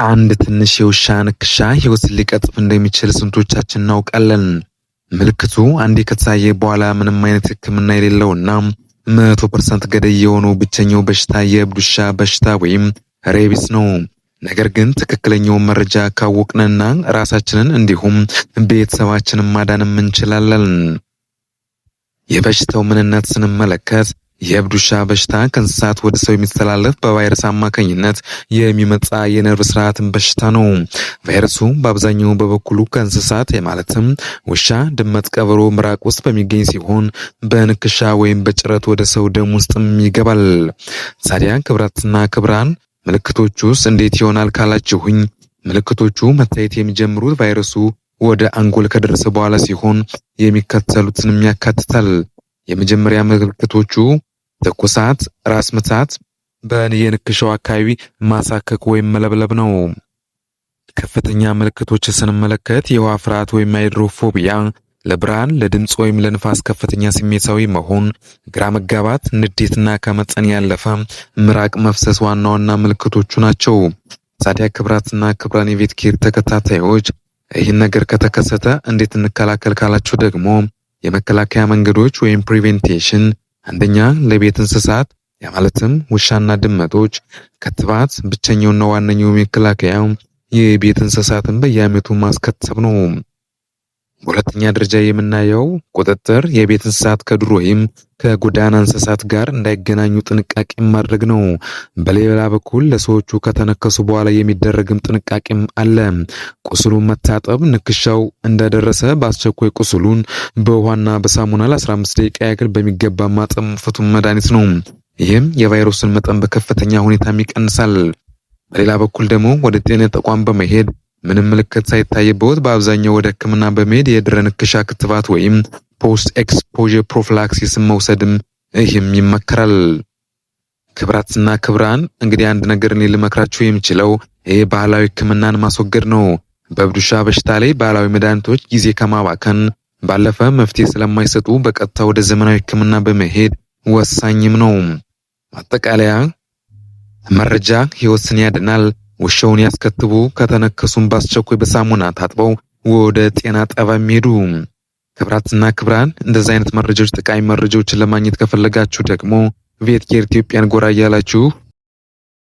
አንድ ትንሽ የውሻ ንክሻ ህይወትን ሊቀጥፍ እንደሚችል ስንቶቻችን እናውቃለን? ምልክቱ አንዴ ከታየ በኋላ ምንም አይነት ህክምና የሌለውና 100% ገዳይ የሆነው ብቸኛው በሽታ የእብድ ውሻ በሽታ ወይም ሬቢስ ነው። ነገር ግን ትክክለኛውን መረጃ ካወቅንና ራሳችንን እንዲሁም ቤተሰባችንን ማዳን እንችላለን። የበሽታው ምንነት ስንመለከት የእብድ ውሻ በሽታ ከእንስሳት ወደ ሰው የሚተላለፍ በቫይረስ አማካኝነት የሚመጣ የነርቭ ስርዓትን በሽታ ነው። ቫይረሱ በአብዛኛው በበኩሉ ከእንስሳት ማለትም ውሻ፣ ድመት፣ ቀበሮ ምራቅ ውስጥ በሚገኝ ሲሆን በንክሻ ወይም በጭረት ወደ ሰው ደም ውስጥም ይገባል። ታዲያ ክብራትና ክብራን ምልክቶቹ ውስጥ እንዴት ይሆናል ካላችሁኝ፣ ምልክቶቹ መታየት የሚጀምሩት ቫይረሱ ወደ አንጎል ከደረሰ በኋላ ሲሆን የሚከተሉትንም ያካትታል። የመጀመሪያ ምልክቶቹ ትኩሳት፣ ራስ ምታት፣ በየንክሻው አካባቢ ማሳከክ ወይም መለብለብ ነው። ከፍተኛ ምልክቶች ስንመለከት የውሃ ፍርሃት ወይም ሃይድሮፎቢያ፣ ለብርሃን፣ ለድምፅ ወይም ለንፋስ ከፍተኛ ስሜታዊ መሆን፣ ግራ መጋባት፣ ንዴትና ከመጠን ያለፈ ምራቅ መፍሰስ ዋና ዋና ምልክቶቹ ናቸው። ታዲያ ክብራትና ክብራን የቤት ኬር ተከታታዮች ይህን ነገር ከተከሰተ እንዴት እንከላከል ካላችሁ ደግሞ የመከላከያ መንገዶች ወይም ፕሪቬንቴሽን፣ አንደኛ ለቤት እንስሳት ማለትም ውሻና ድመቶች ክትባት ብቸኛውና ዋነኛው መከላከያ የቤት እንስሳትን በየዓመቱ ማስከተብ ነው። በሁለተኛ ደረጃ የምናየው ቁጥጥር፣ የቤት እንስሳት ከዱር ወይም ከጎዳና እንስሳት ጋር እንዳይገናኙ ጥንቃቄ ማድረግ ነው። በሌላ በኩል ለሰዎቹ ከተነከሱ በኋላ የሚደረግም ጥንቃቄም አለ። ቁስሉን መታጠብ፣ ንክሻው እንደደረሰ በአስቸኳይ ቁስሉን በውሃና በሳሙና ለ15 ደቂቃ ያክል በሚገባ ማጠብ ፍቱን መድኃኒት ነው። ይህም የቫይረሱን መጠን በከፍተኛ ሁኔታ ይቀንሳል። በሌላ በኩል ደግሞ ወደ ጤና ተቋም በመሄድ ምንም ምልክት ሳይታይበት በአብዛኛው ወደ ሕክምና በመሄድ የድረ ንክሻ ክትባት ወይም ፖስት ኤክስፖዠር ፕሮፊላክሲስ መውሰድም ይህም ይመከራል። ክብራትና ክብራን እንግዲህ አንድ ነገር እኔ ልመክራችሁ የምችለው ይሄ ባህላዊ ሕክምናን ማስወገድ ነው። በእብድ ውሻ በሽታ ላይ ባህላዊ መድኃኒቶች ጊዜ ከማባከን ባለፈ መፍትሄ ስለማይሰጡ በቀጥታ ወደ ዘመናዊ ሕክምና በመሄድ ወሳኝም ነው። ማጠቃለያ መረጃ ህይወትን ያድናል። ውሻውን ያስከትቡ፣ ከተነከሱም በአስቸኳይ በሳሙና ታጥበው ወደ ጤና ጣቢያ የሚሄዱ። ክብራትና ክብራን እንደዚህ አይነት መረጃዎች፣ ጠቃሚ መረጃዎችን ለማግኘት ከፈለጋችሁ ደግሞ ቬት ኬር ኢትዮጵያን ጎራ እያላችሁ